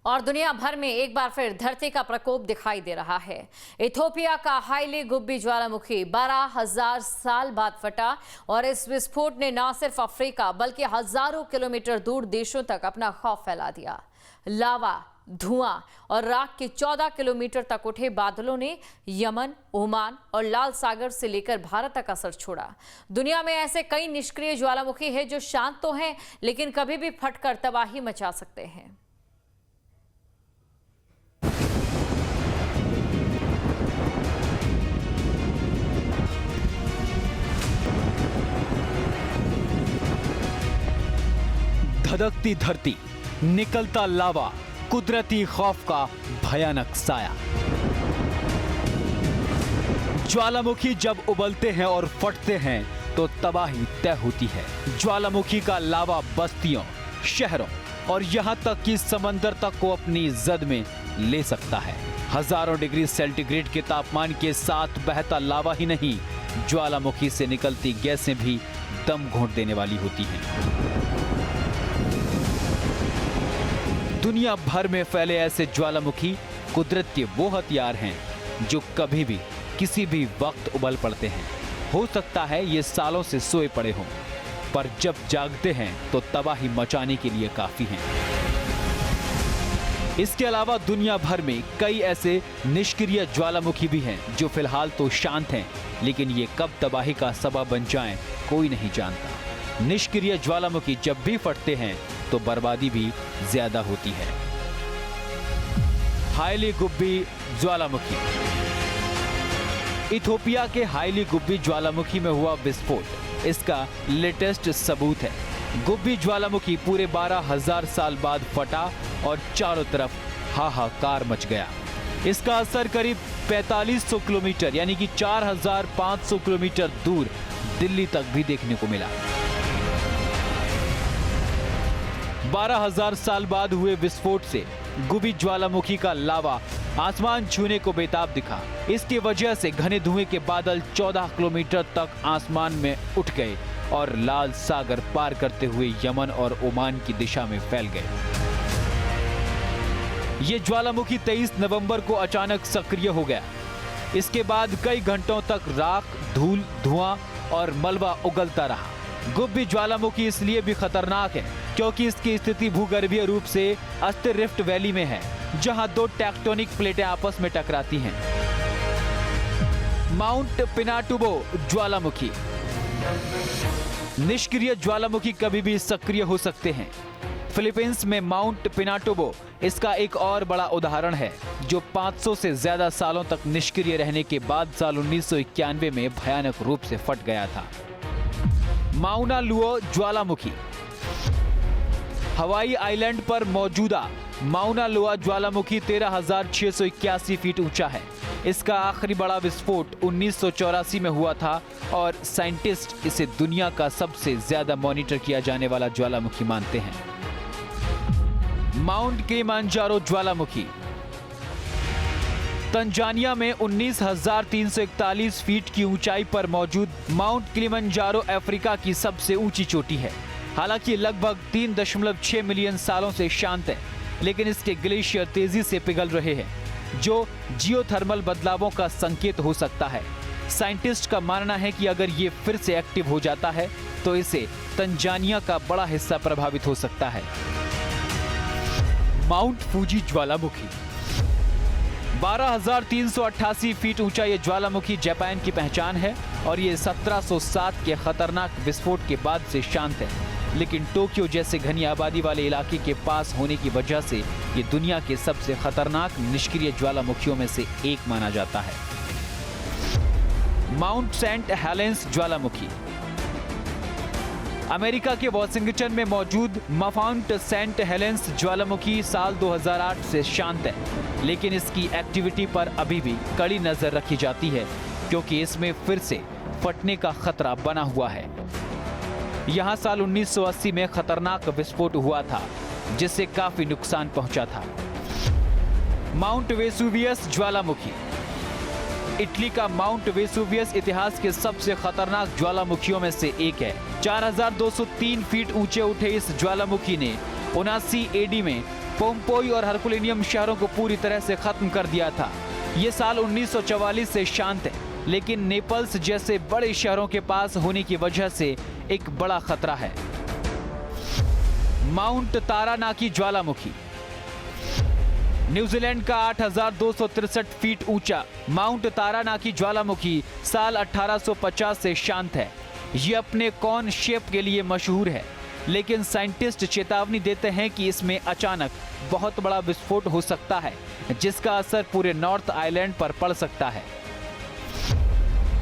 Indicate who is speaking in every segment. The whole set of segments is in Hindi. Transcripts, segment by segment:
Speaker 1: और दुनिया भर में एक बार फिर धरती का प्रकोप दिखाई दे रहा है। इथियोपिया का हाईली गुब्बी ज्वालामुखी 12,000 साल बाद फटा और इस विस्फोट ने न सिर्फ अफ्रीका बल्कि हजारों किलोमीटर दूर देशों तक अपना खौफ फैला दिया। लावा, धुआं और राख के 14 किलोमीटर तक उठे बादलों ने यमन, ओमान और लाल सागर से लेकर भारत तक असर छोड़ा। दुनिया में ऐसे कई निष्क्रिय ज्वालामुखी हैं जो शांत तो हैं लेकिन कभी भी फटकर तबाही मचा सकते हैं।
Speaker 2: धधकती धरती, निकलता लावा, कुदरती खौफ का भयानक साया। ज्वालामुखी जब उबलते हैं और फटते हैं तो तबाही तय होती है। ज्वालामुखी का लावा बस्तियों, शहरों और यहां तक कि समंदर तक को अपनी जद में ले सकता है। हजारों डिग्री सेंटीग्रेड के तापमान के साथ बहता लावा ही नहीं, ज्वालामुखी से निकलती गैसें भी दम घोंट देने वाली होती हैं। दुनिया भर में फैले ऐसे ज्वालामुखी कुदरत के वो हथियार हैं जो कभी भी किसी भी वक्त उबल पड़ते हैं। हो सकता है ये सालों से सोए पड़े हों, पर जब जागते हैं तो तबाही मचाने के लिए काफी हैं। इसके अलावा दुनिया भर में कई ऐसे निष्क्रिय ज्वालामुखी भी हैं जो फिलहाल तो शांत हैं, लेकिन ये कब तबाही का सबब बन जाएं कोई नहीं जानता। निष्क्रिय ज्वालामुखी जब भी फटते हैं तो बर्बादी भी ज्यादा होती है। हाईली गुब्बी ज्वालामुखी। इथियोपिया के हाईली गुब्बी ज्वालामुखी में हुआ विस्फोट इसका लेटेस्ट सबूत है। गुब्बी ज्वालामुखी पूरे 12,000 साल बाद फटा और चारों तरफ हाहाकार मच गया। इसका असर करीब 4500 किलोमीटर यानी कि 4,500 किलोमीटर दूर दिल्ली तक भी देखने को मिला। 12,000 साल बाद हुए विस्फोट से गुब्बी ज्वालामुखी का लावा आसमान छूने को बेताब दिखा। इसकी वजह से घने धुएं के बादल 14 किलोमीटर तक आसमान में उठ गए और लाल सागर पार करते हुए यमन और ओमान की दिशा में फैल गए। ये ज्वालामुखी 23 नवंबर को अचानक सक्रिय हो गया। इसके बाद कई घंटों तक राख, धूल, धुआं और मलबा उगलता रहा। गुब्बी ज्वालामुखी इसलिए भी खतरनाक है क्योंकि इसकी स्थिति भूगर्भीय रूप से अस्थिर रिफ्ट वैली में है, जहां दो टेक्टोनिक प्लेटें आपस में टकराती हैं। माउंट पिनाटुबो ज्वालामुखी। निष्क्रिय ज्वालामुखी कभी भी सक्रिय हो सकते हैं। फिलीपींस में माउंट पिनाटुबो इसका एक और बड़ा उदाहरण है, जो 500 से ज्यादा सालों तक निष्क्रिय रहने के बाद साल 1991 में भयानक रूप से फट गया था। माउना लुओ ज्वालामुखी। हवाई आइलैंड पर मौजूदा माउना लोआ ज्वालामुखी 13,681 फीट ऊंचा है। इसका आखिरी बड़ा विस्फोट 1984 में हुआ था और साइंटिस्ट इसे दुनिया का सबसे ज्यादा मॉनिटर किया जाने वाला ज्वालामुखी मानते हैं। माउंट किलिमांजारो ज्वालामुखी। तंजानिया में 19,341 फीट की ऊंचाई पर मौजूद माउंट किलिमंजारो अफ्रीका की सबसे ऊंची चोटी है। हालांकि लगभग 3.6 मिलियन सालों से शांत है, लेकिन इसके ग्लेशियर तेजी से पिघल रहे हैं, जो जियोथर्मल बदलावों का संकेत हो सकता है। साइंटिस्ट का मानना है कि अगर ये फिर से एक्टिव हो जाता है तो इससे तंजानिया का बड़ा हिस्सा प्रभावित हो सकता है। माउंट फूजी ज्वालामुखी। 12,388 फीट ऊंचा ये ज्वालामुखी जापान की पहचान है और ये 1707 के खतरनाक विस्फोट के बाद से शांत है, लेकिन टोक्यो जैसे घनी आबादी वाले इलाके के पास होने की वजह से ये दुनिया के सबसे खतरनाक निष्क्रिय ज्वालामुखियों में से एक माना जाता है। माउंट सेंट हेलेंस ज्वालामुखी। अमेरिका के वॉशिंगटन में मौजूद माउंट सेंट हेलेंस ज्वालामुखी साल 2008 से शांत है, लेकिन इसकी एक्टिविटी पर अभी भी कड़ी नजर रखी जाती है क्योंकि इसमें फिर से फटने का खतरा बना हुआ है। यहां साल 1980 में खतरनाक विस्फोट हुआ था जिससे काफी नुकसान पहुंचा था। माउंट वेसुवियस ज्वालामुखी। इटली का माउंट वेसुवियस इतिहास के सबसे खतरनाक ज्वालामुखियों में से एक है। 4,203 फीट ऊंचे उठे इस ज्वालामुखी ने 79 एडी में पोम्पोई और हरकुलिनियम शहरों को पूरी तरह से खत्म कर दिया था। ये साल 1944 से शांत है, लेकिन नेपल्स जैसे बड़े शहरों के पास होने की वजह से एक बड़ा खतरा है। माउंट तारानाकी ज्वालामुखी। न्यूजीलैंड का 8,263 फीट ऊंचा माउंट तारानाकी ज्वालामुखी साल 1850 से शांत है। ये अपने कॉन शेप के लिए मशहूर है, लेकिन साइंटिस्ट चेतावनी देते हैं कि इसमें अचानक बहुत बड़ा विस्फोट हो सकता है, जिसका असर पूरे नॉर्थ आइलैंड पर पड़ सकता है।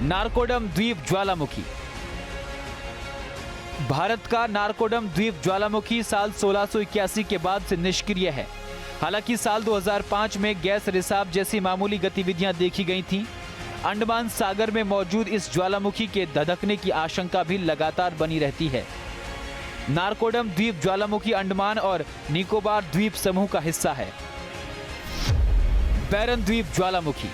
Speaker 2: नारकोडम द्वीप ज्वालामुखी। भारत का नारकोडम द्वीप ज्वालामुखी साल 1681 के बाद से निष्क्रिय है। हालांकि साल 2005 में गैस रिसाव जैसी मामूली गतिविधियां देखी गई थीं। अंडमान सागर में मौजूद इस ज्वालामुखी के धधकने की आशंका भी लगातार बनी रहती है। नारकोडम द्वीप ज्वालामुखी अंडमान और निकोबार द्वीप समूह का हिस्सा है। बैरन द्वीप ज्वालामुखी।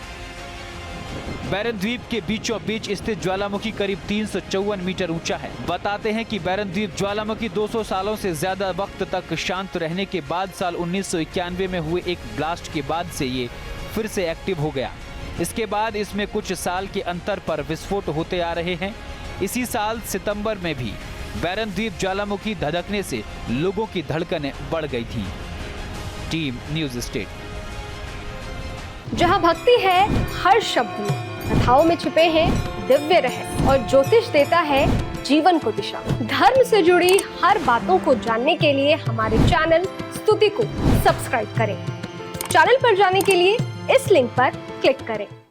Speaker 2: बैरन द्वीप के बीचों बीच स्थित ज्वालामुखी करीब 354 मीटर ऊंचा है। बताते हैं कि बैरन द्वीप ज्वालामुखी 200 सालों से ज्यादा वक्त तक शांत रहने के बाद साल 1991 में हुए एक ब्लास्ट के बाद से ये फिर से एक्टिव हो गया। इसके बाद इसमें कुछ साल के अंतर पर विस्फोट होते आ रहे हैं। इसी साल सितंबर में भी बैरन द्वीप ज्वालामुखी धधकने से लोगों की धड़कनें बढ़ गई थी। Team news state.
Speaker 3: जहां भक्ति है हर शब्द में, कथाओं में छुपे हैं दिव्य रहस्य और ज्योतिष देता है जीवन को दिशा। धर्म से जुड़ी हर बातों को जानने के लिए हमारे चैनल स्तुति को सब्सक्राइब करें। चैनल पर जाने के लिए इस लिंक पर क्लिक करें।